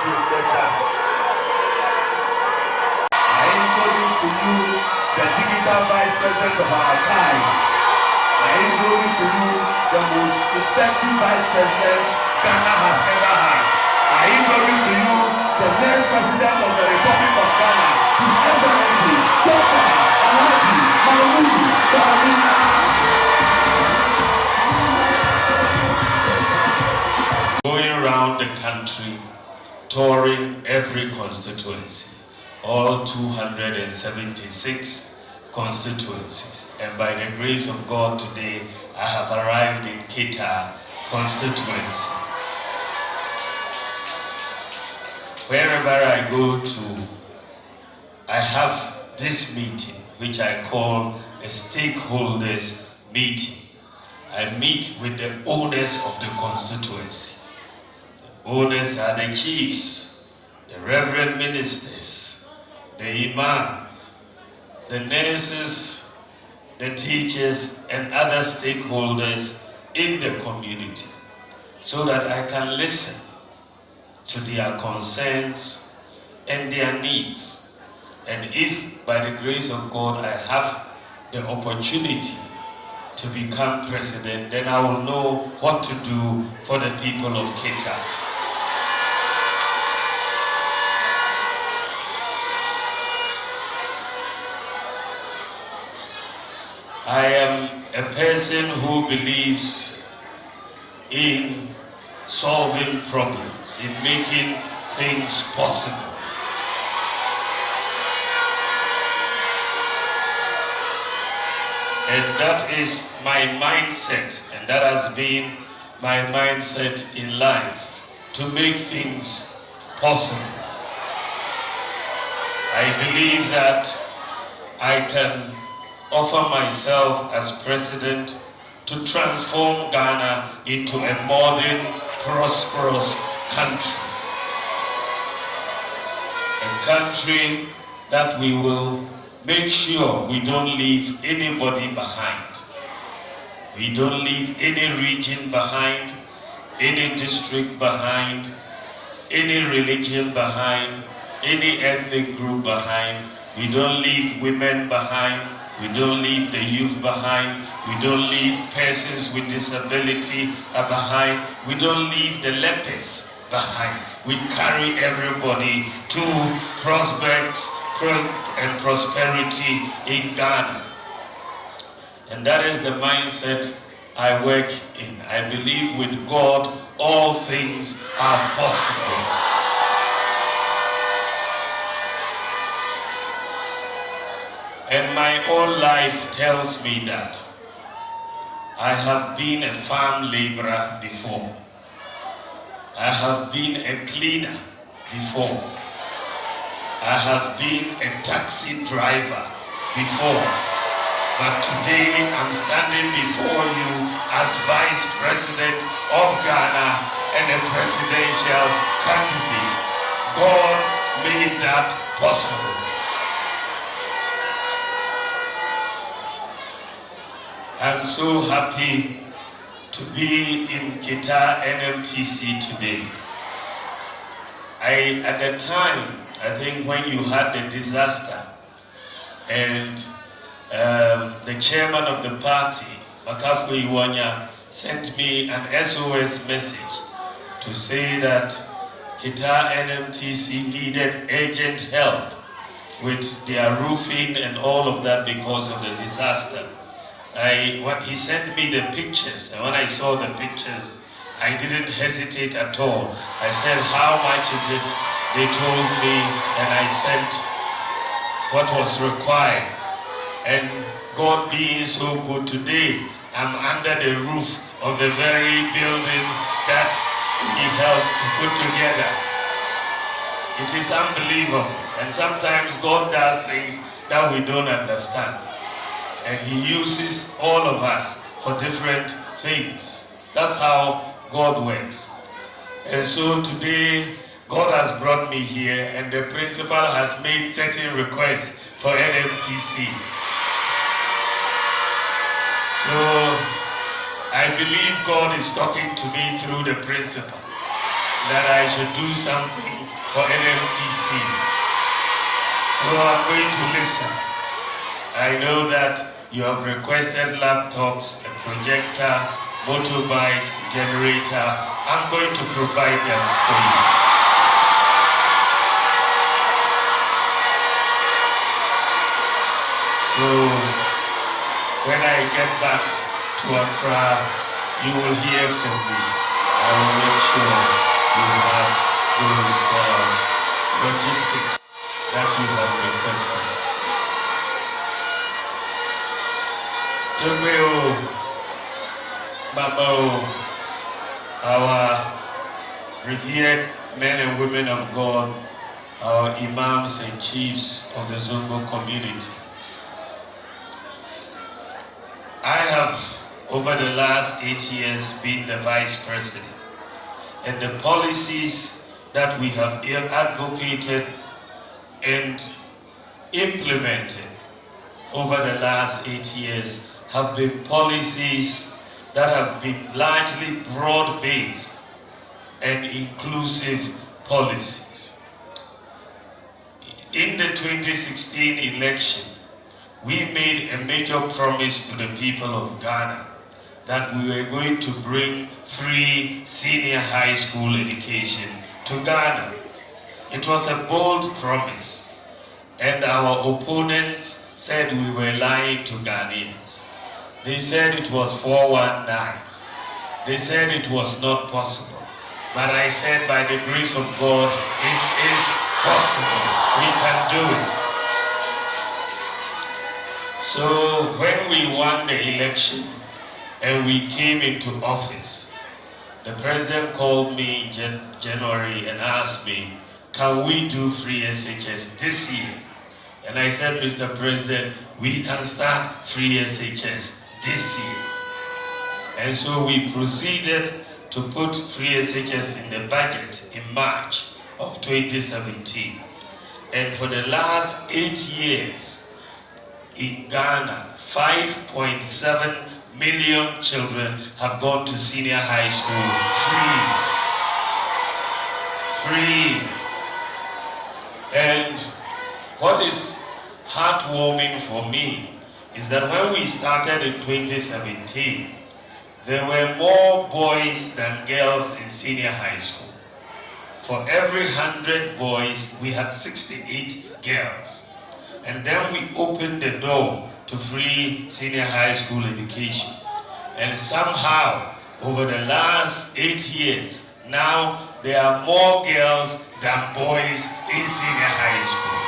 Keta. I introduce to you the digital vice president of our time. I introduce to you the most effective vice president Ghana has ever had. I introduce to you the next president of the Republic of Ghana, His Excellency Dr. Mahamuda Bawumia. Going around the country, touring every constituency, all 276 constituencies. And by the grace of God today, I have arrived in Keta Constituency. Wherever I go to, I have this meeting, which I call a stakeholders meeting. I meet with the owners of the constituency. The owners are the chiefs, the reverend ministers, the imams, the nurses, the teachers, and other stakeholders in the community, so that I can listen to their concerns and their needs. And if, by the grace of God, I have the opportunity to become president, then I will know what to do for the people of Keta. I am a person who believes in solving problems, in making things possible. And that is my mindset, and that has been my mindset in life, to make things possible. I believe that I can offer myself as president to transform Ghana into a modern, prosperous country. A country that we will make sure we don't leave anybody behind. We don't leave any region behind, any district behind, any religion behind, any ethnic group behind. We don't leave women behind. We don't leave the youth behind. We don't leave persons with disability behind. We don't leave the lepers behind. We carry everybody to prospects and prosperity in Ghana. And that is the mindset I work in. I believe with God, all things are possible. And my own life tells me that. I have been a farm laborer before. I have been a cleaner before. I have been a taxi driver before. But today I'm standing before you as Vice President of Ghana and a presidential candidate. God made that possible. I'm so happy to be in Keta NMTC today. At the time, I think when you had the disaster, and the chairman of the party, Makafwe Iwanya, sent me an SOS message to say that Keta NMTC needed urgent help with their roofing and all of that because of the disaster. He sent me the pictures, and when I saw the pictures, I didn't hesitate at all. I said, how much is it? They told me, and I sent what was required. And God being so good today, I'm under the roof of the very building that He helped to put together. It is unbelievable. And sometimes God does things that we don't understand. And He uses all of us for different things. That's how God works. And so today, God has brought me here, and the principal has made certain requests for NMTC. So I believe God is talking to me through the principal. that I should do something for NMTC. So I'm going to listen. I know that you have requested laptops, a projector, motorbikes, generator. I'm going to provide them for you. So when I get back to Accra, you will hear from me. I will make sure you have those logistics that you have requested. Tomeo, Mamo, our revered men and women of God, our imams and chiefs of the Zongo community. I have, over the last 8 years, been the vice president, and the policies that we have advocated and implemented over the last 8 years have been policies that have been largely broad-based and inclusive policies. In the 2016 election, we made a major promise to the people of Ghana that we were going to bring free senior high school education to Ghana. It was a bold promise, and our opponents said we were lying to Ghanaians. They said it was 419. They said it was not possible. But I said, by the grace of God, it is possible. We can do it. So when we won the election and we came into office, the president called me in January and asked me, can we do free SHS this year? And I said, Mr. President, we can start free SHS this year. And so we proceeded to put free SHS in the budget in March of 2017. And for the last 8 years in Ghana, 5.7 million children have gone to senior high school free. And what is heartwarming for me is that when we started in 2017, there were more boys than girls in senior high school. For every 100 boys, we had 68 girls. And then we opened the door to free senior high school education. And somehow, over the last 8 years, now there are more girls than boys in senior high school.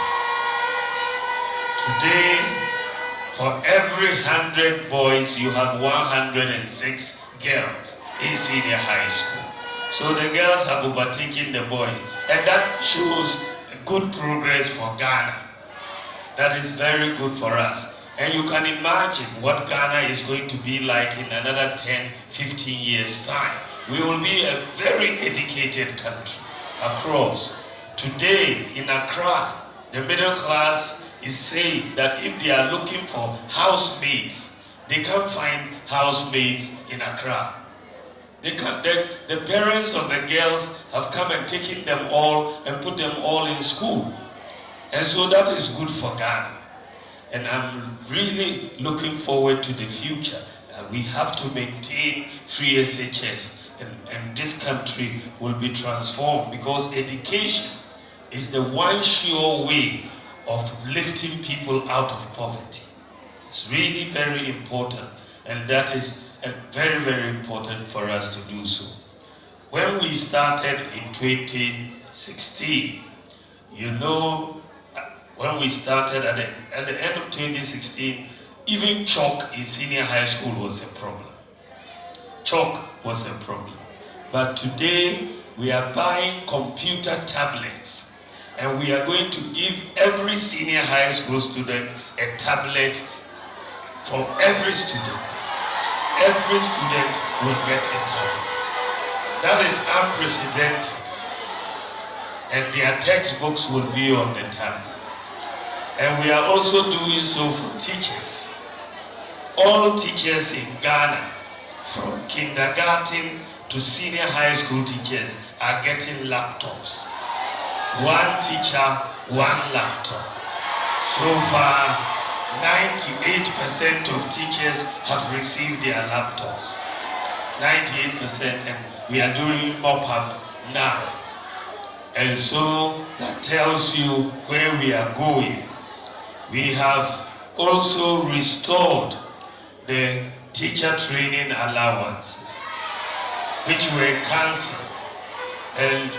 Today, for every 100 boys, you have 106 girls in senior high school. So the girls have overtaken the boys. And that shows good progress for Ghana. That is very good for us. And you can imagine what Ghana is going to be like in another 10, 15 years' time. We will be a very educated country across. Today in Accra, the middle class is saying that if they are looking for housemates, they can't find housemates in Accra. The parents of the girls have come and taken them all and put them all in school. And so that is good for Ghana. And I'm really looking forward to the future. We have to maintain free SHS, and this country will be transformed, because education is the one sure way of lifting people out of poverty. It's really very important, and that is very, very important for us to do so. When we started in 2016, you know, when we started at the end of 2016, even chalk in senior high school was a problem. Chalk was a problem. But today, we are buying computer tablets, and we are going to give every senior high school student a tablet for every student. Every student will get a tablet. That is unprecedented. And their textbooks will be on the tablets. And we are also doing so for teachers. All teachers in Ghana, from kindergarten to senior high school teachers are getting laptops. One teacher, one laptop. So far, 98% of teachers have received their laptops. 98%, and we are doing mop-up now. And so that tells you where we are going. We have also restored the teacher training allowances, which were cancelled. And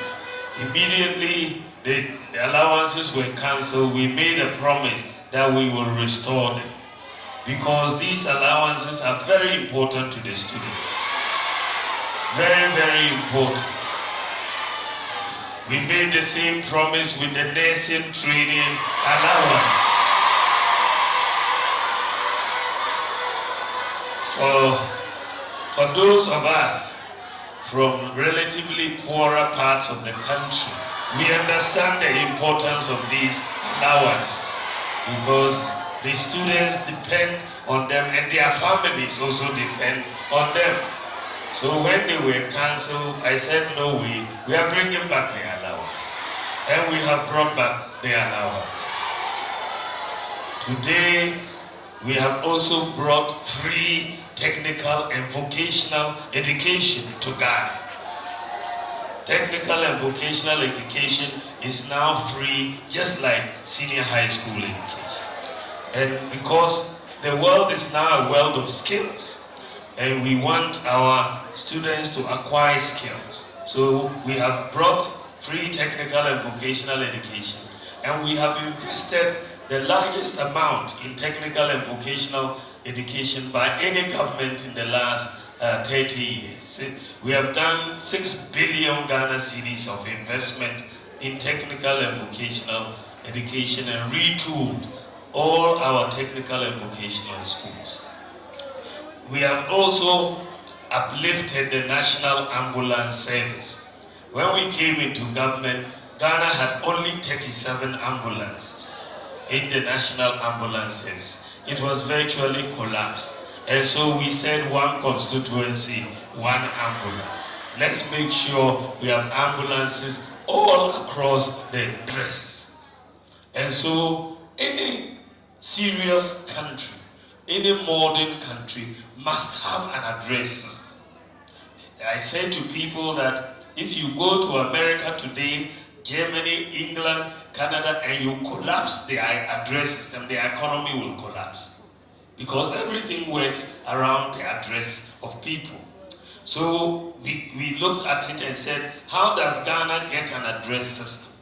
immediately the allowances were cancelled, we made a promise that we will restore them, because these allowances are very important to the students. Very, very important. We made the same promise with the nursing training allowances. For those of us from relatively poorer parts of the country, we understand the importance of these allowances, because the students depend on them and their families also depend on them. So when they were cancelled, I said, no, we are bringing back the allowances. And we have brought back the allowances. Today, we have also brought free technical and vocational education to Ghana. Technical and vocational education is now free, just like senior high school education. And because the world is now a world of skills, and we want our students to acquire skills. So we have brought free technical and vocational education, and we have invested the largest amount in technical and vocational education by any government in the last 30 years. We have done 6 billion Ghana cedis of investment in technical and vocational education and retooled all our technical and vocational schools. We have also uplifted the National Ambulance Service. When we came into government, Ghana had only 37 ambulances in the National Ambulance Service. It was virtually collapsed. And so we said, one constituency, one ambulance. Let's make sure we have ambulances all across the addresses. And so any serious country, any modern country must have an address system. I say to people that if you go to America today, Germany, England, Canada, and you collapse their address system, their economy will collapse. Because everything works around the address of people. So we looked at it and said, how does Ghana get an address system?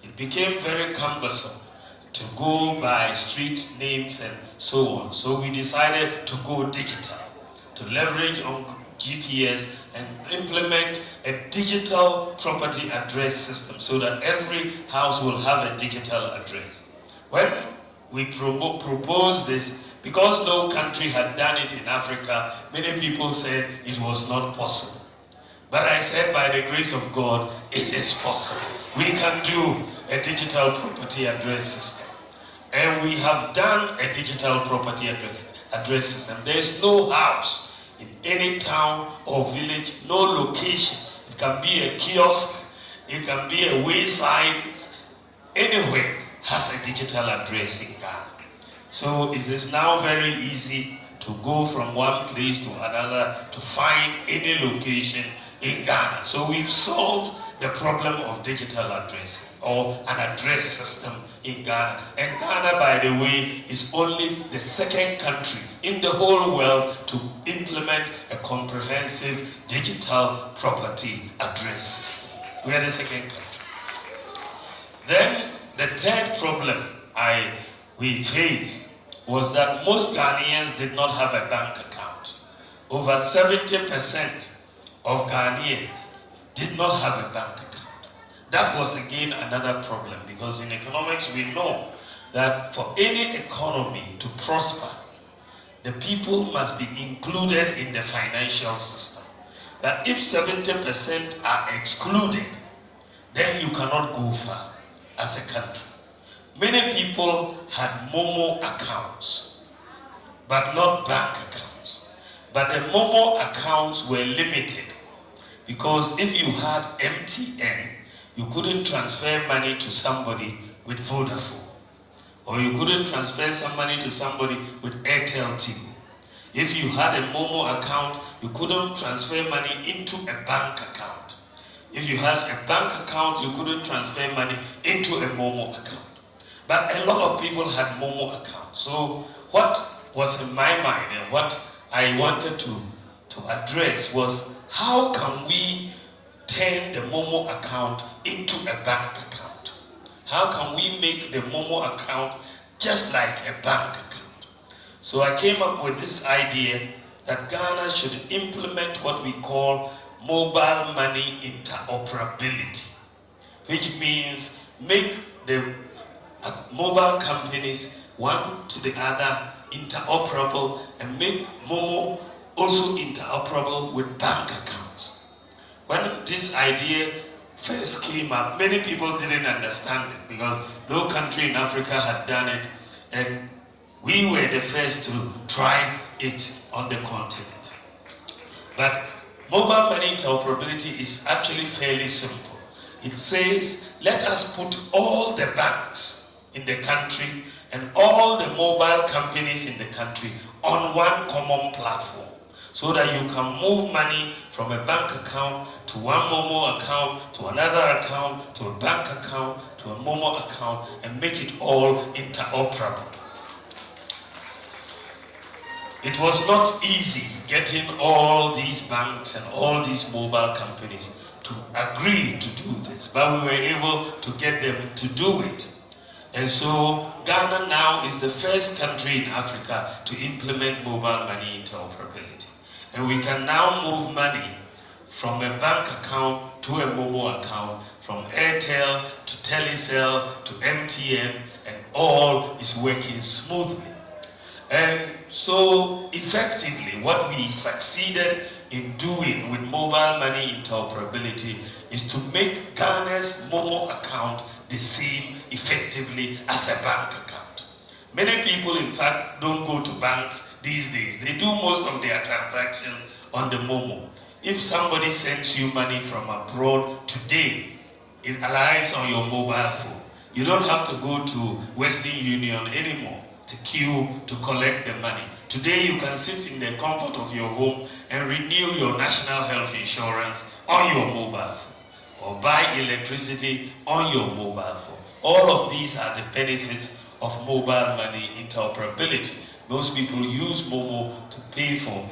It became very cumbersome to go by street names and so on. So we decided to go digital, to leverage on GPS and implement a digital property address system so that every house will have a digital address. When we proposed this, because no country had done it in Africa, many people said it was not possible. But I said, by the grace of God, it is possible. We can do a digital property address system. And we have done a digital property address system. There is no house in any town or village, no location. It can be a kiosk, it can be a wayside, anywhere has a digital address in Ghana. So it is now very easy to go from one place to another to find any location in Ghana. So we've solved the problem of digital addressing or an address system in Ghana. And Ghana, by the way, is only the second country in the whole world to implement a comprehensive digital property address system. We are the second country. Then the third problem we faced was that most Ghanaians did not have a bank account. Over 70% of Ghanaians did not have a bank account. That was again another problem, because in economics we know that for any economy to prosper, the people must be included in the financial system. That if 70% are excluded, then you cannot go far as a country. Many people had Momo accounts, but not bank accounts. But the Momo accounts were limited. Because if you had MTN, you couldn't transfer money to somebody with Vodafone. Or you couldn't transfer some money to somebody with Airtel TV. If you had a Momo account, you couldn't transfer money into a bank account. If you had a bank account, you couldn't transfer money into a Momo account. But a lot of people had Momo accounts. So what was in my mind and what I wanted to address was, how can we turn the Momo account into a bank account? How can we make the Momo account just like a bank account? So I came up with this idea that Ghana should implement what we call mobile money interoperability, which means make the mobile companies one to the other interoperable and make Momo also interoperable with bank accounts. When this idea first came up, many people didn't understand it because no country in Africa had done it, and we were the first to try it on the continent. But mobile money interoperability is actually fairly simple. It says, let us put all the banks in the country and all the mobile companies in the country on one common platform, so that you can move money from a bank account to one Momo account, to another account, to a bank account, to a Momo account, and make it all interoperable. It was not easy getting all these banks and all these mobile companies to agree to do this, but we were able to get them to do it. And so Ghana now is the first country in Africa to implement mobile money interoperability. And we can now move money from a bank account to a Momo account, from Airtel to Telecel to MTN, and all is working smoothly. And so effectively, what we succeeded in doing with mobile money interoperability is to make Ghana's Momo account the same effectively as a bank account. Many people, in fact, don't go to banks these days. They do most of their transactions on the Momo. If somebody sends you money from abroad today, it arrives on your mobile phone. You don't have to go to Western Union anymore to queue to collect the money. Today you can sit in the comfort of your home and renew your national health insurance on your mobile phone, or buy electricity on your mobile phone. All of these are the benefits of mobile money interoperability. Most people use Momo to pay for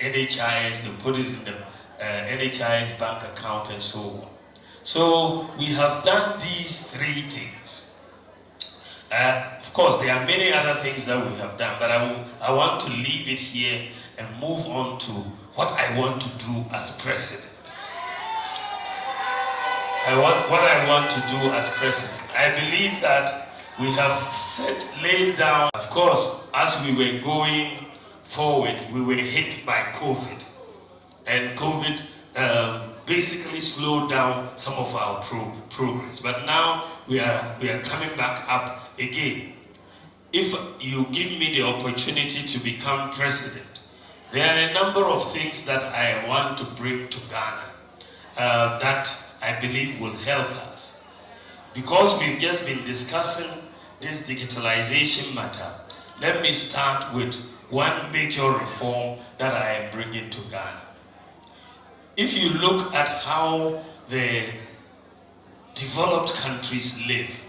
NHIS, they put it in the NHIS bank account and so on. So we have done these three things. Of course, there are many other things that we have done, but I want to leave it here and move on to what I want to do as president. What I want to do as president. I believe that we have laid down, of course, as we were going forward, we were hit by COVID. And COVID basically slowed down some of our progress. But now we are coming back up again. If you give me the opportunity to become president, there are a number of things that I want to bring to Ghana that I believe will help us. Because we've just been discussing this digitalization matter, let me start with one major reform that I am bringing to Ghana. If you look at how the developed countries live,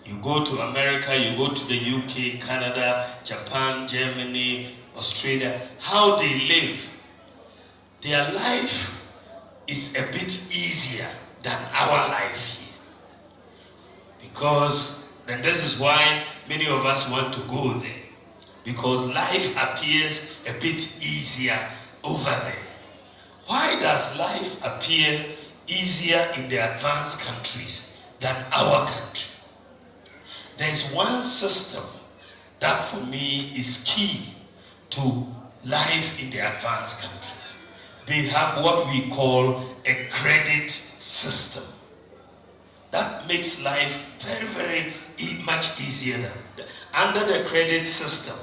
you go to America, you go to the UK, Canada, Japan, Germany, Australia, how they live, their life is a bit easier than our life here. Because, and this is why many of us want to go there, because life appears a bit easier over there. Why does life appear easier in the advanced countries than our country? There's one system that for me is key to life in the advanced countries. They have what we call a credit system. That makes life very, very much easier than under the credit system.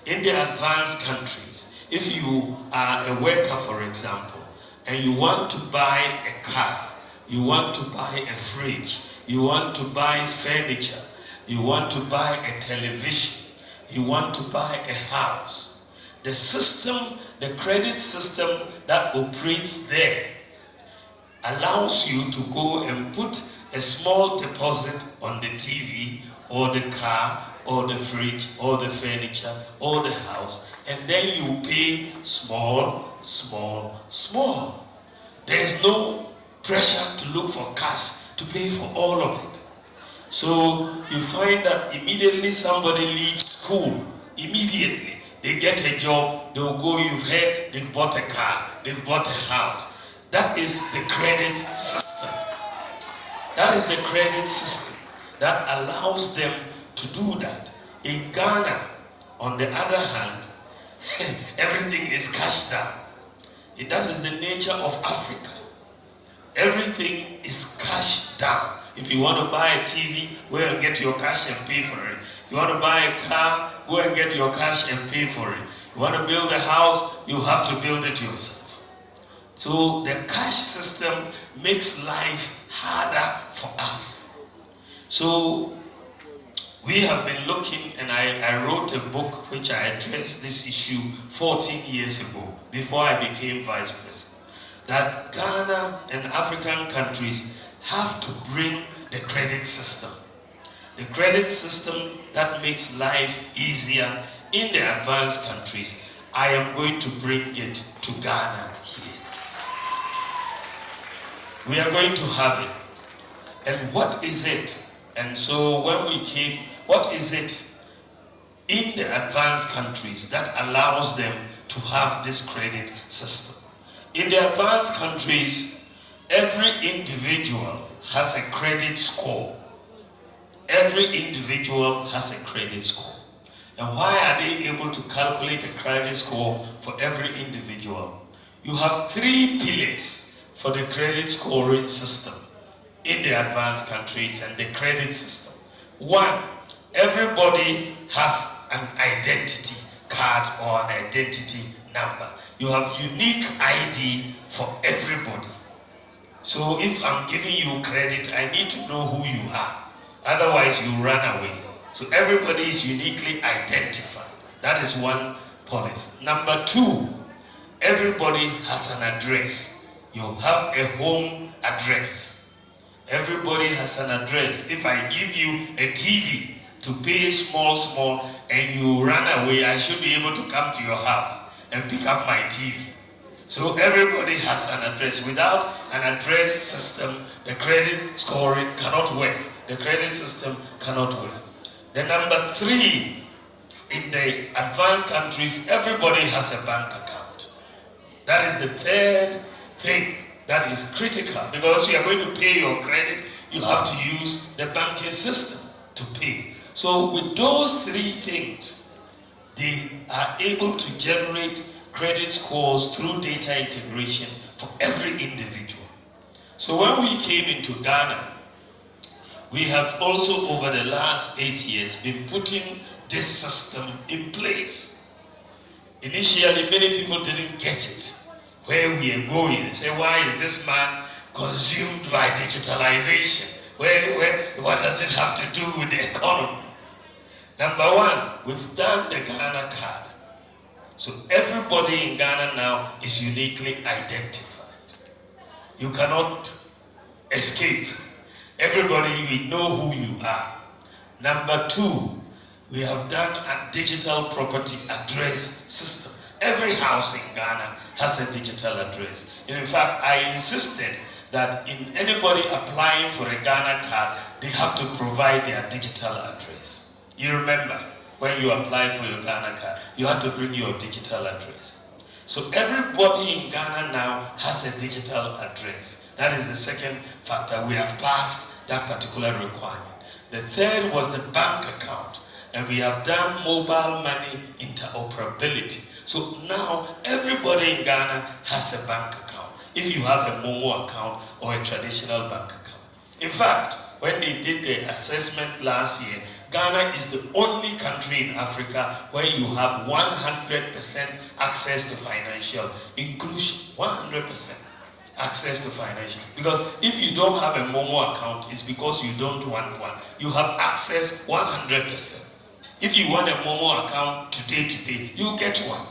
In the advanced countries, if you are a worker, for example, and you want to buy a car, you want to buy a fridge, you want to buy furniture, you want to buy a television, you want to buy a house, the system, the credit system that operates there allows you to go and put a small deposit on the TV or the car or the fridge or the furniture or the house, and then you pay small, small, small. There is no pressure to look for cash to pay for all of it. So you find that immediately somebody leaves school, immediately they get a job, they'll go, you've heard, they've bought a car, they've bought a house. That is the credit system. That is the credit system that allows them to do that. In Ghana, on the other hand, everything is cash down. That is the nature of Africa. Everything is cash down. If you want to buy a TV, go and get your cash and pay for it. If you want to buy a car, go and get your cash and pay for it. You want to build a house, you have to build it yourself. So the cash system makes life harder for us. So we have been looking, and I wrote a book which I addressed this issue 14 years ago, before I became vice president, that Ghana and African countries have to bring the credit system. The credit system that makes life easier in the advanced countries. I am going to bring it to Ghana here. We are going to have it. And what is it? And so when we came, what is it in the advanced countries that allows them to have this credit system? In the advanced countries, every individual has a credit score. Every individual has a credit score. And why are they able to calculate a credit score for every individual? You have 3 pillars for the credit scoring system in the advanced countries and the credit system. 1, everybody has an identity card or an identity number. You have unique ID for everybody. So if I'm giving you credit, I need to know who you are. Otherwise you run away. So everybody is uniquely identified. That is one policy. Number 2, everybody has an address. You have a home address. Everybody has an address. If I give you a TV to pay small, and you run away, I should be able to come to your house and pick up my TV. So everybody has an address. Without an address system, the credit scoring cannot work. The credit system cannot work. The number 3, in the advanced countries, everybody has a bank account. That is the third thing that is critical, because you are going to pay your credit, you have to use the banking system to pay. So with those 3 things, they are able to generate credit scores through data integration for every individual. So when we came into Ghana, we have also over the last 8 years been putting this system in place. Initially, many people didn't get it. Where we are going, they say, why is this man consumed by digitalization? What does it have to do with the economy? Number 1, we've done the Ghana card. So everybody in Ghana now is uniquely identified. You cannot escape. Everybody will know who you are. Number 2, we have done a digital property address system. Every house in Ghana has a digital address. And in fact, I insisted that in anybody applying for a Ghana card, they have to provide their digital address. You remember, when you apply for your Ghana card, you have to bring your digital address. So everybody in Ghana now has a digital address. That is the second factor. We have passed that particular requirement. The third was the bank account. And we have done mobile money interoperability. So now everybody in Ghana has a bank account. If you have a Momo account or a traditional bank account. In fact, when they did the assessment last year, Ghana is the only country in Africa where you have 100% access to financial inclusion. 100%. access to financial. Because if you don't have a Momo account, it's because you don't want one. You have access 100%. If you want a Momo account today, you get one.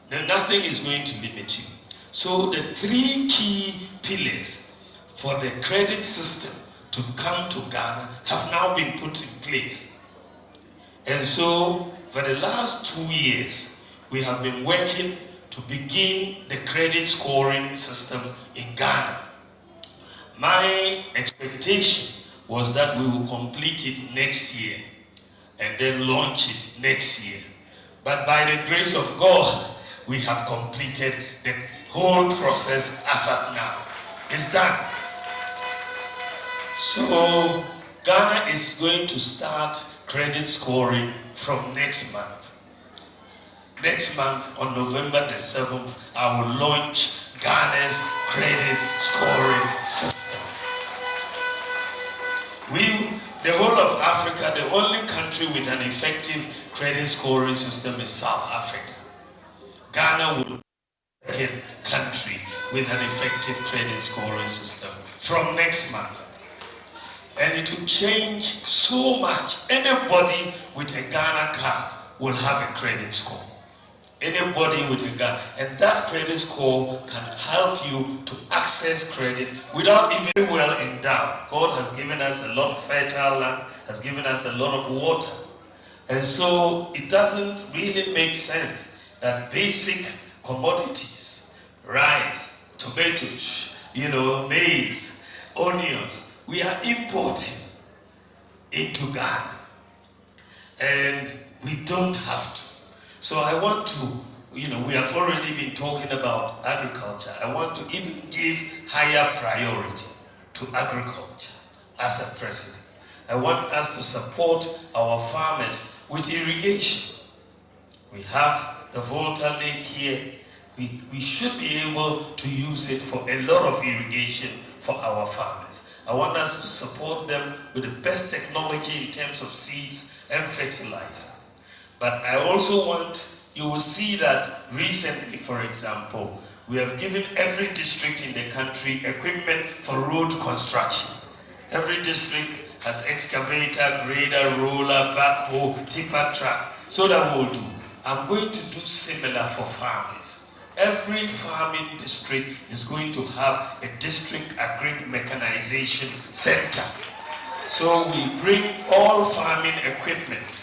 Then nothing is going to limit you. So the three key pillars for the credit system to come to Ghana have now been put in place. And so for the last 2 years, we have been working to begin the credit scoring system in Ghana. My expectation was that we will complete it next year and then launch it next year. But by the grace of God, we have completed the whole process as of now. It's done. So Ghana is going to start credit scoring from next month. Next month, on November the 7th, I will launch Ghana's credit scoring system. The whole of Africa, the only country with an effective credit scoring system is South Africa. Ghana will be the second country with an effective credit scoring system from next month. And it will change so much. Anybody with a Ghana card will have a credit score. Anybody with a Ghana, and that credit score can help you to access credit without even well endowed. God has given us a lot of fertile land, has given us a lot of water. And so it doesn't really make sense that basic commodities, rice, tomatoes, maize, onions, we are importing into Ghana. And we don't have to. So I want to, we have already been talking about agriculture. I want to even give higher priority to agriculture as a president. I want us to support our farmers with irrigation. We have the Volta Lake here. We should be able to use it for a lot of irrigation for our farmers. I want us to support them with the best technology in terms of seeds and fertilizer. But I also want, you will see that recently, for example, we have given every district in the country equipment for road construction. Every district has excavator, grader, roller, backhoe, tipper truck. So that we'll do. I'm going to do similar for farmers. Every farming district is going to have a district agri mechanization center. So we bring all farming equipment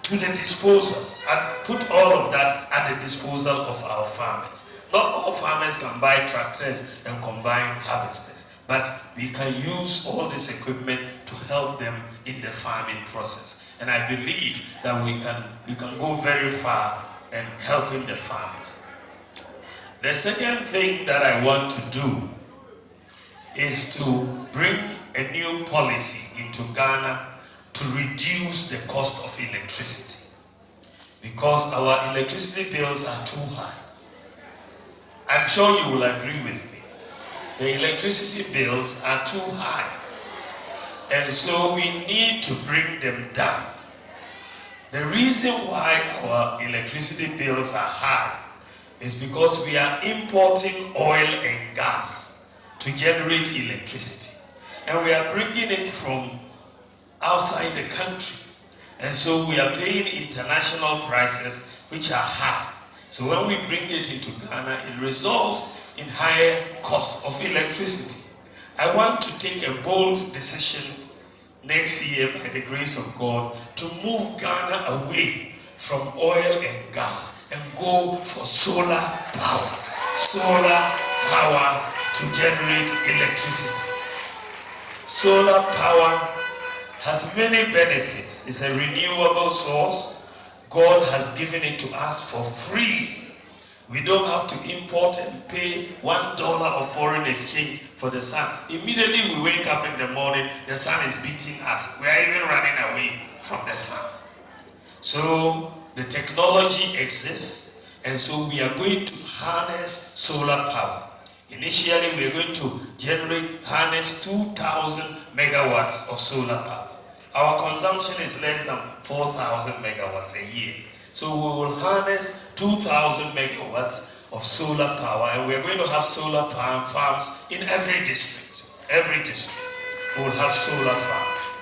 to the disposal and put all of that at the disposal of our farmers. Not all farmers can buy tractors and combine harvesters, but we can use all this equipment to help them in the farming process. And I believe that we can go very far in helping the farmers. The second thing that I want to do is to bring a new policy into Ghana to reduce the cost of electricity, because our electricity bills are too high. I'm sure you will agree with me. The electricity bills are too high, and so we need to bring them down. The reason why our electricity bills are high is because we are importing oil and gas to generate electricity, and we are bringing it from outside the country, and so we are paying international prices which are high. So when we bring it into Ghana, it results in higher cost of electricity. I want to take a bold decision next year by the grace of God to move Ghana away from oil and gas and go for solar power. Solar power to generate electricity. Solar power has many benefits. It's a renewable source. God has given it to us for free. We don't have to import and pay $1 of foreign exchange for the sun. Immediately we wake up in the morning, the sun is beating us. We are even running away from the sun. So the technology exists, and so we are going to harness solar power. Initially, we are going to harness 2,000 megawatts of solar power. Our consumption is less than 4,000 megawatts a year. So we will harness 2,000 megawatts of solar power, and we're going to have solar farms in every district. Every district will have solar farms.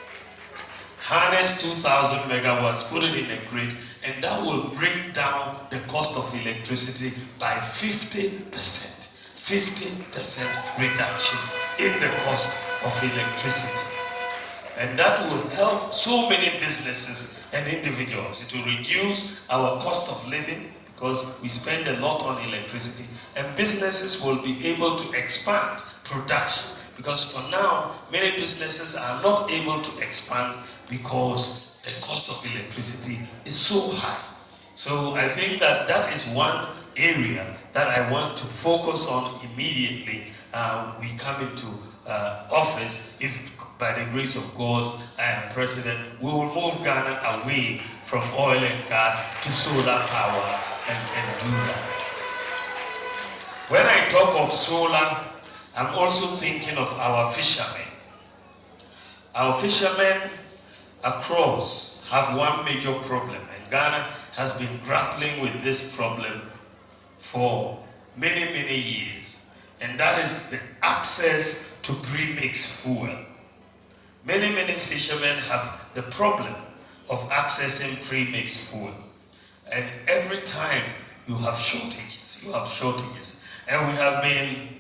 Harness 2,000 megawatts, put it in a grid, and that will bring down the cost of electricity by 50%. 50% reduction in the cost of electricity. And that will help so many businesses and individuals. It will reduce our cost of living because we spend a lot on electricity, and businesses will be able to expand production, because for now many businesses are not able to expand because the cost of electricity is so high. So I think that that is one area that I want to focus on immediately we come into office. If by the grace of God I am president, we will move Ghana away from oil and gas to solar power and do that. When I talk of solar, I'm also thinking of our fishermen. Our fishermen across have one major problem, and Ghana has been grappling with this problem for many, many years, and that is the access to premixed fuel. Many, many fishermen have the problem of accessing premixed fuel, and every time you have shortages. And we have been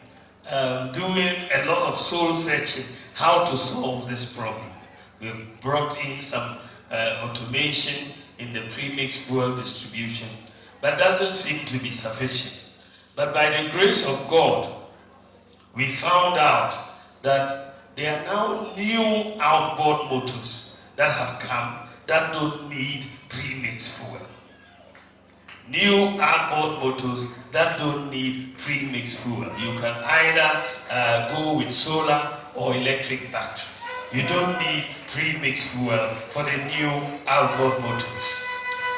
doing a lot of soul searching how to solve this problem. We've brought in some automation in the premixed fuel distribution, but doesn't seem to be sufficient. But by the grace of God, we found out that there are now new outboard motors that have come that don't need premixed fuel. New outboard motors that don't need premixed fuel. You can either go with solar or electric batteries. You don't need premixed fuel for the new outboard motors.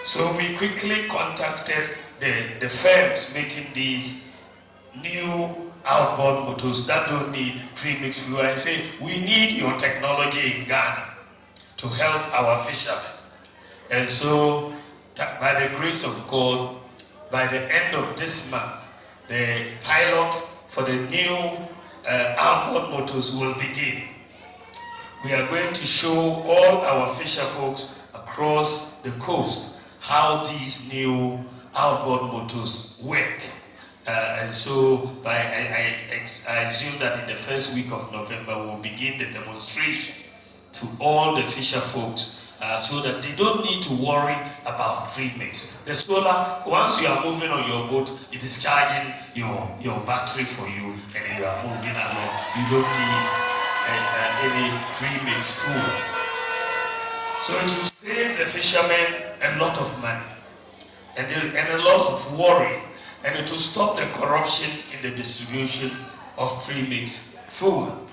So we quickly contacted the firms making these new outboard motors that don't need premixed fuel and say, we need your technology in Ghana to help our fishermen. And so, by the grace of God, by the end of this month, the pilot for the new outboard motors will begin. We are going to show all our fisher folks across the coast how these new outboard motors work. And so I assume that in the first week of November we'll begin the demonstration to all the fisher folks so that they don't need to worry about premix. The solar, once you are moving on your boat, it is charging your battery for you and you are moving along. You don't need any premix fuel. So it will save the fishermen a lot of money and a lot of worry, and it will stop the corruption in the distribution of premix fuel.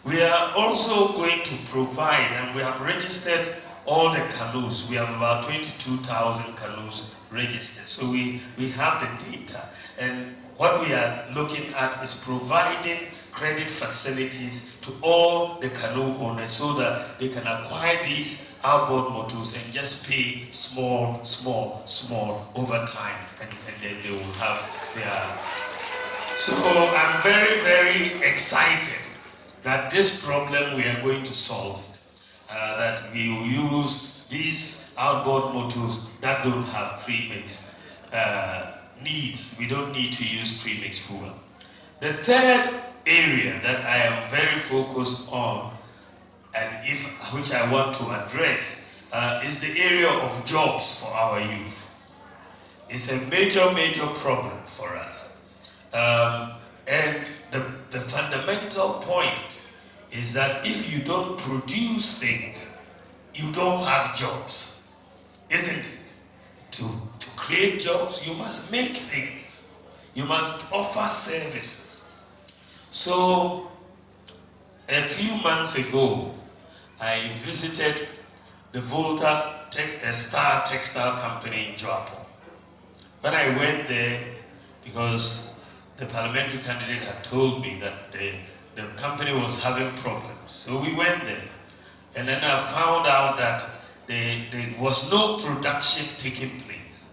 We are also going to provide, and we have registered all the canoes. We have about 22,000 canoes registered. So we have the data. And what we are looking at is providing credit facilities to all the canoe owners so that they can acquire these outboard motors and just pay small over time. And then they will have their... So I'm very, very excited that this problem we are going to solve it. That we will use these outboard motors that don't have premix needs. We don't need to use premix fuel. The third area that I am very focused on, and which I want to address, is the area of jobs for our youth. It's a major problem for us. And the fundamental point is that if you don't produce things, you don't have jobs, isn't it? To create jobs, you must make things. You must offer services. So, a few months ago, I visited the Volta Star Textile Company in Japan. When I went there, because the parliamentary candidate had told me that the company was having problems. So we went there. And then I found out that there was no production taking place.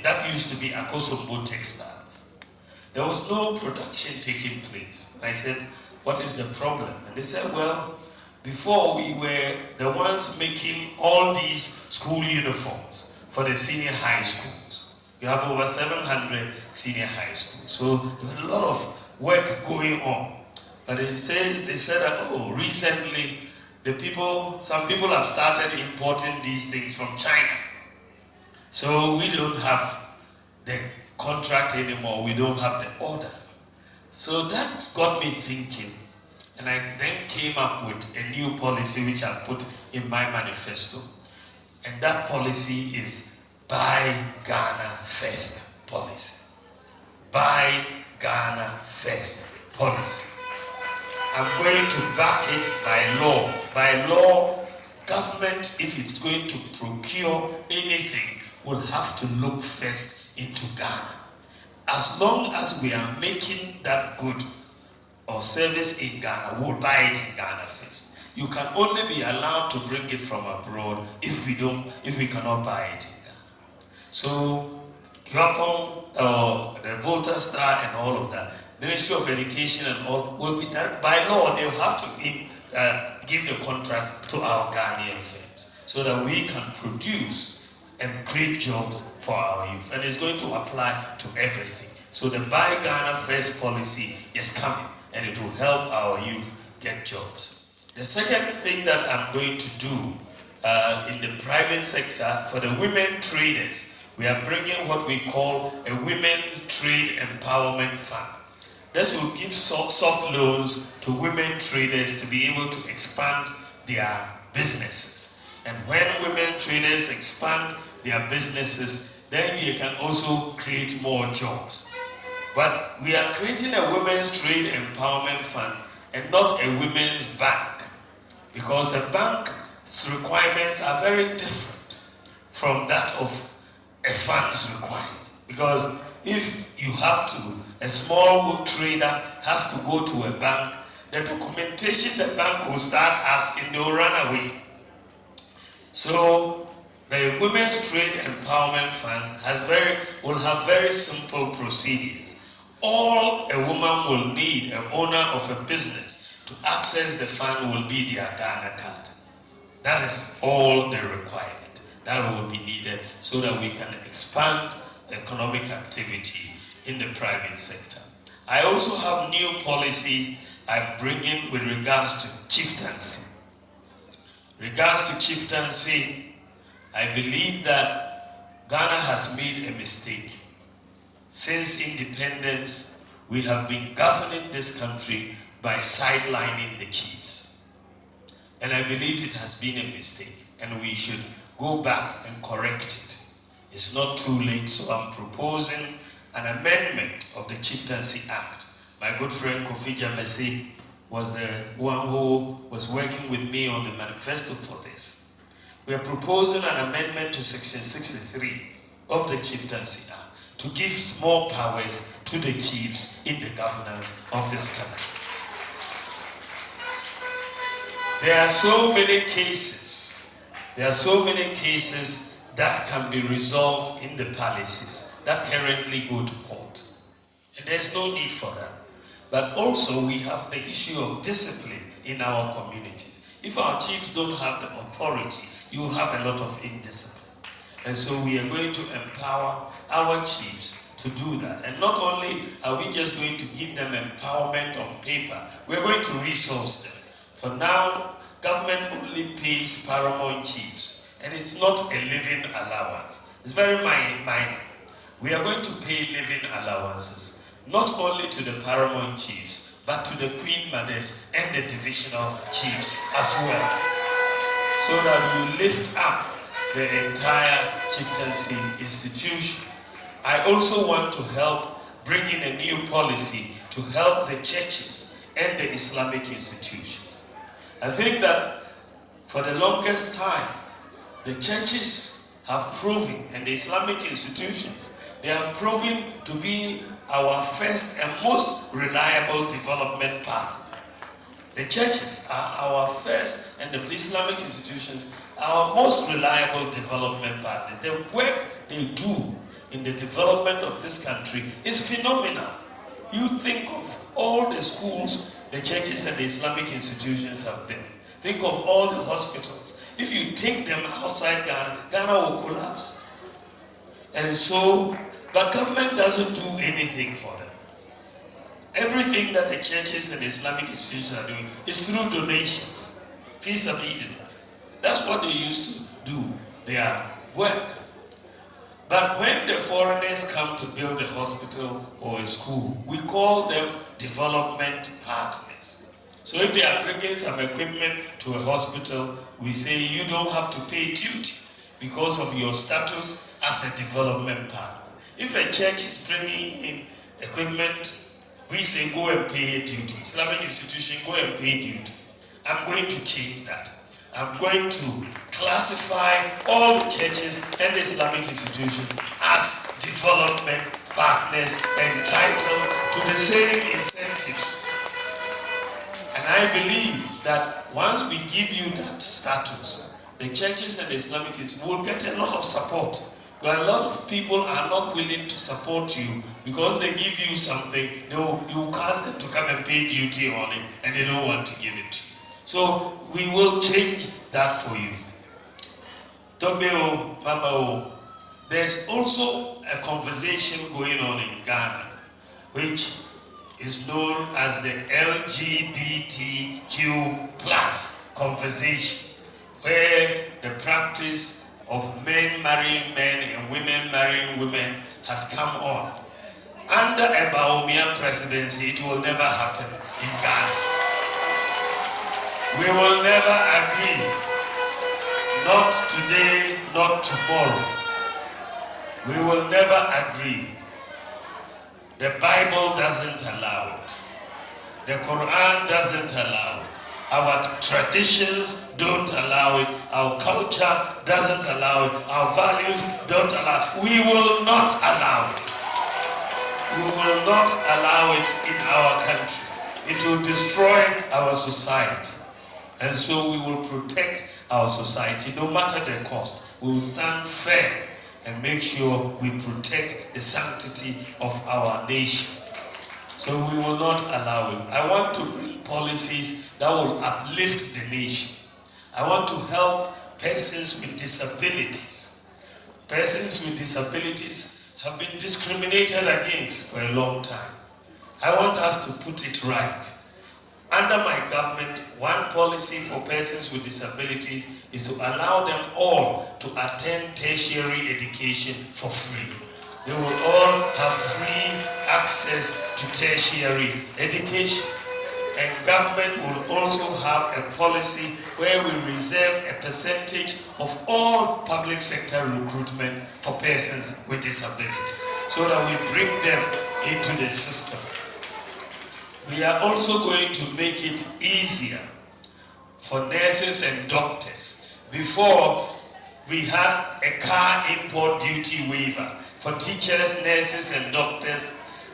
that used to be Akosombo Textiles. There was no production taking place. And I said, what is the problem? And they said, well, before we were the ones making all these school uniforms for the senior high schools. You have over 700 senior high schools. So there was a lot of work going on. But they said that, oh, recently some people have started importing these things from China. So we don't have the contract anymore, we don't have the order. So that got me thinking, and I then came up with a new policy which I put in my manifesto. And that policy is Buy Ghana First policy. Buy Ghana First policy. I'm going to back it by law. By law, government, if it's going to procure anything, will have to look first into Ghana. As long as we are making that good or service in Ghana, we'll buy it in Ghana first. You can only be allowed to bring it from abroad if we cannot buy it in Ghana. So, the voter star and all of that, Ministry of Education and all will be done by law. They will have to give the contract to our Ghanaian firms so that we can produce and create jobs for our youth. And it's going to apply to everything. So the Buy Ghana First policy is coming, and it will help our youth get jobs. The second thing that I'm going to do in the private sector for the women traders, we are bringing what we call a Women's Trade Empowerment Fund. This will give soft loans to women traders to be able to expand their businesses. And when women traders expand their businesses, then they can also create more jobs. But we are creating a Women's Trade Empowerment Fund and not a women's bank, because a bank's requirements are very different from that of a fund's requirement. Because if you have to, a small trader has to go to a bank, the documentation the bank will start asking, they'll run away. So the Women's Trade Empowerment Fund will have very simple procedures. All a woman will need, an owner of a business, to access the fund will be their Ghana card. That is all the requirement that will be needed so that we can expand economic activity in the private sector. I also have new policies I'm bringing with regards to chieftaincy. Regards to chieftaincy, I believe that Ghana has made a mistake. Since independence, we have been governing this country by sidelining the chiefs. And I believe it has been a mistake, and we should go back and correct it. It's not too late, so I'm proposing an amendment of the Chieftaincy Act. My good friend Kofi Jamesi was the one who was working with me on the manifesto for this. We are proposing an amendment to Section 63 of the Chieftaincy Act to give more powers to the chiefs in the governance of this country. There are so many cases that can be resolved in the palaces that currently go to court. And there's no need for that. But also we have the issue of discipline in our communities. If our chiefs don't have the authority, you will have a lot of indiscipline. And so we are going to empower our chiefs to do that. And not only are we just going to give them empowerment on paper, we're going to resource them. For now, government only pays paramount chiefs, and it's not a living allowance. It's very minor. We are going to pay living allowances, not only to the paramount chiefs, but to the queen mothers and the divisional chiefs as well, so that we lift up the entire chieftaincy institution. I also want to help bring in a new policy to help the churches and the Islamic institutions. I think that for the longest time, the churches have proven, and the Islamic institutions, they have proven to be our first and most reliable development partner. The churches are our first, and the Islamic institutions are our most reliable development partners. The work they do in the development of this country is phenomenal. You think of all the schools the churches and the Islamic institutions have built. Think of all the hospitals. If you take them outside Ghana, Ghana will collapse. And so, but government doesn't do anything for them. Everything that the churches and the Islamic institutions are doing is through donations. Fees of eating. That's what they used to do, their work. But when the foreigners come to build a hospital or a school, we call them development partners. So if they are bringing some equipment to a hospital, we say you don't have to pay duty because of your status as a development partner. If a church is bringing in equipment, we say go and pay duty. Islamic institution, go and pay duty. I'm going to change that. I'm going to classify all the churches and the Islamic institutions as development partners entitled to the same incentives. And I believe that once we give you that status, the churches and the Islamic institutions will get a lot of support. But a lot of people are not willing to support you because they give you something, you ask them to come and pay duty on it, and they don't want to give it to you. So we will change that for you. Togbeo, Mama, there's also a conversation going on in Ghana, which is known as the LGBTQ plus conversation, where the practice of men marrying men and women marrying women has come on. Under a Bawumia presidency, it will never happen in Ghana. We will never agree. Not today, not tomorrow. We will never agree. The Bible doesn't allow it. The Quran doesn't allow it. Our traditions don't allow it. Our culture doesn't allow it. Our values don't allow it. We will not allow it. We will not allow it in our country. It will destroy our society. And so we will protect our society no matter the cost. We will stand firm and make sure we protect the sanctity of our nation. So we will not allow it. I want to bring policies that will uplift the nation. I want to help persons with disabilities. Persons with disabilities have been discriminated against for a long time. I want us to put it right. Under my government, one policy for persons with disabilities is to allow them all to attend tertiary education for free. They will all have free access to tertiary education. And government will also have a policy where we reserve a percentage of all public sector recruitment for persons with disabilities, so that we bring them into the system. We are also going to make it easier for nurses and doctors. Before, we had a car import duty waiver for teachers, nurses, and doctors.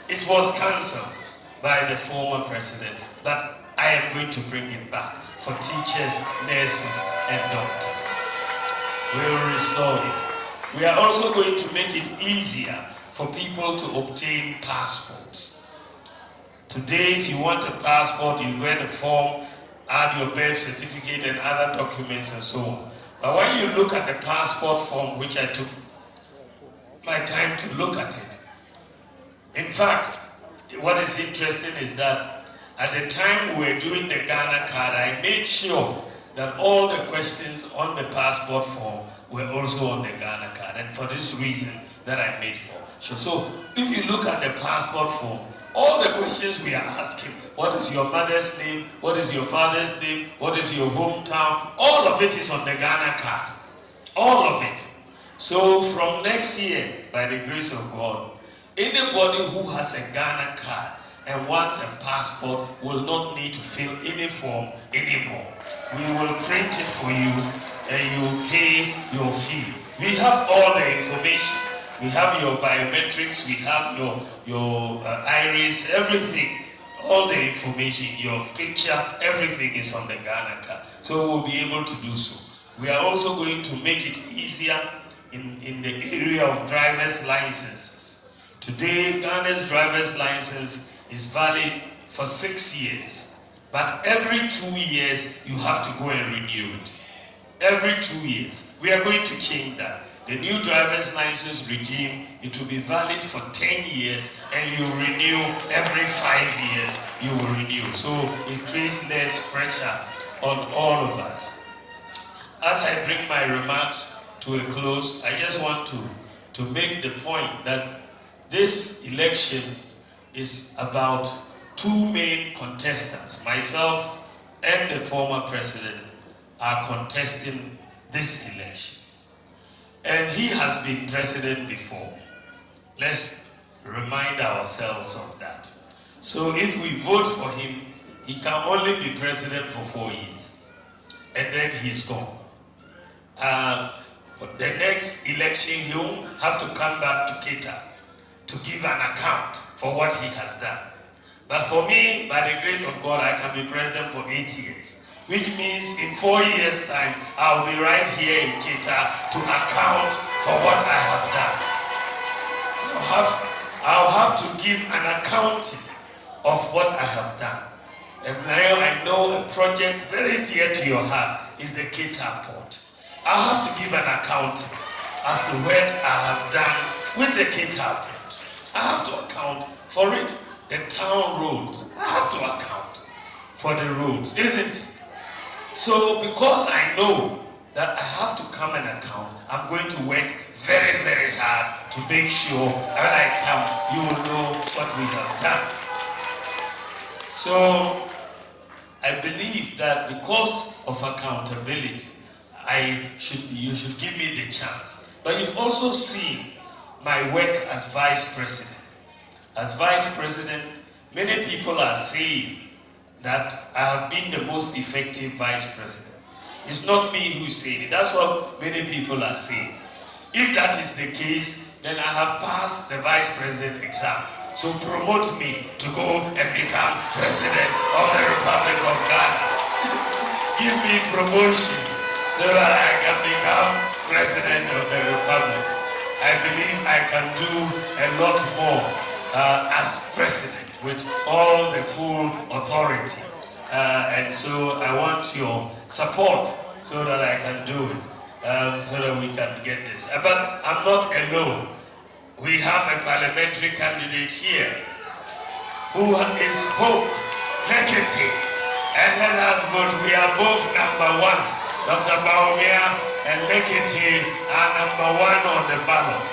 It was cancelled by the former president, but I am going to bring it back for teachers, nurses, and doctors. We will restore it. We are also going to make it easier for people to obtain passports. Today, if you want a passport, you get a form, add your birth certificate and other documents and so on. But when you look at the passport form, which I took my time to look at it, in fact, what is interesting is that at the time we were doing the Ghana card, I made sure that all the questions on the passport form were also on the Ghana card, and for this reason that I made for sure. So if you look at the passport form, all the questions we are asking, what is your mother's name, what is your father's name, what is your hometown, all of it is on the Ghana card. All of it. So from next year, by the grace of God, anybody who has a Ghana card and wants a passport will not need to fill any form anymore. We will print it for you and you pay your fee. We have all the information. We have your biometrics, we have your iris, everything all the information, your picture, everything is on the Ghana card. So we'll be able to do so. We are also going to make it easier in the area of driver's licenses. Today, Ghana's driver's license is valid for 6 years. But every 2 years, you have to go and renew it. Every 2 years. We are going to change that. The new driver's license regime, it will be valid for 10 years and you renew every 5 years, you will renew. So it creates less pressure on all of us. As I bring my remarks to a close, I just want to make the point that this election is about two main contestants. Myself and the former president are contesting this election. And he has been president before. Let's remind ourselves of that. So if we vote for him, he can only be president for 4 years. And then he's gone. For the next election, he'll have to come back to Keta to give an account for what he has done. But for me, by the grace of God, I can be president for 8 years. Which means in 4 years' time, I'll be right here in Keta to account for what I have done. I'll have to give an accounting of what I have done. And now I know a project very dear to your heart is the Keta port. I'll have to give an accounting as to what I have done with the Keta port. I have to account for it. The town roads, I have to account for the roads, isn't it? So because I know that I have to come and account, I'm going to work very, very hard to make sure when I come, you will know what we have done. So I believe that because of accountability, you should give me the chance. But you've also seen my work as vice president. As vice president, many people are saying that I have been the most effective vice president. It's not me who's saying it. That's what many people are saying. If that is the case, then I have passed the vice president exam. So promote me to go and become president of the Republic of Ghana. Give me promotion so that I can become president of the Republic. I believe I can do a lot more as president with all the full authority. And so I want your support so that I can do it, so that we can get this. But I'm not alone. We have a parliamentary candidate here who is Hope Lekete. And let us vote. We are both number 1. Dr. Bawumia and Lekete are number 1 on the ballot.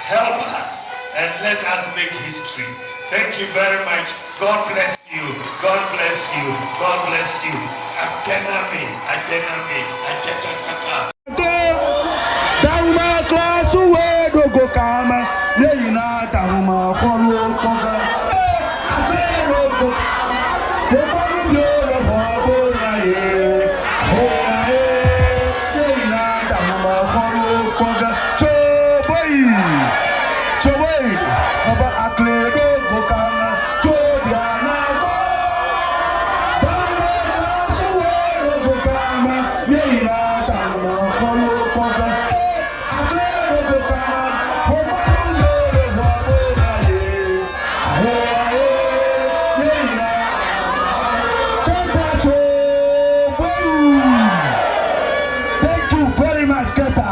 Help us and let us make history. Thank you very much. God bless you. God bless you. God bless you. Adename. Dawuma class we do go kama. Leina dawuma kono koga. Afero go. Dewani yo bo na ye. Leina dawuma kono koga. Choboy. Aba akledo go kama. Chodiana. Dawuma class we do go kama. Leina dawuma kono koga. Thank you very much, Keta.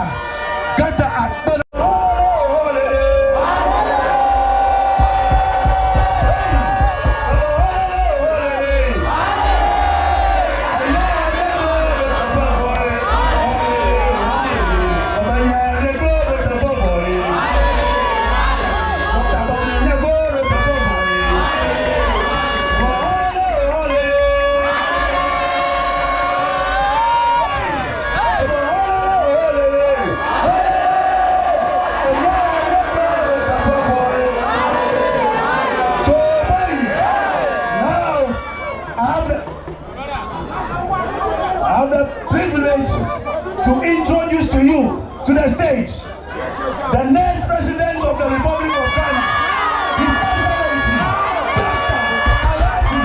I have the privilege to introduce to you, to the stage, the next president of the Republic of Ghana, His Excellency, Dr.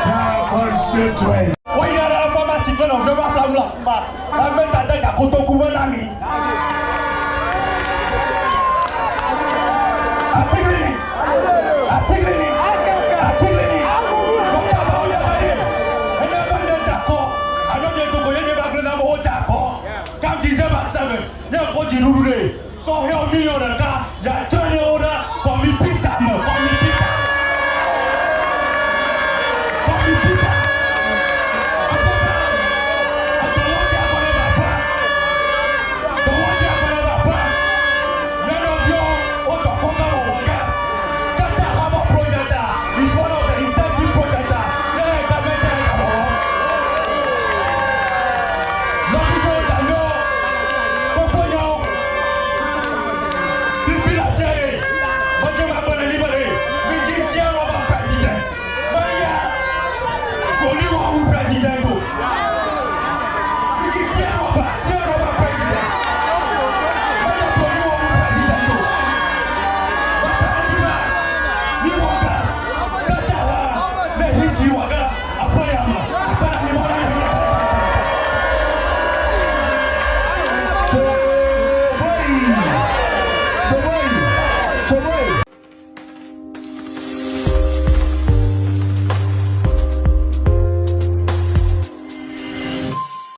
Keta Constituency. Why are you pharmacy for no never problem? I met that Kotoku Wanami. So help me on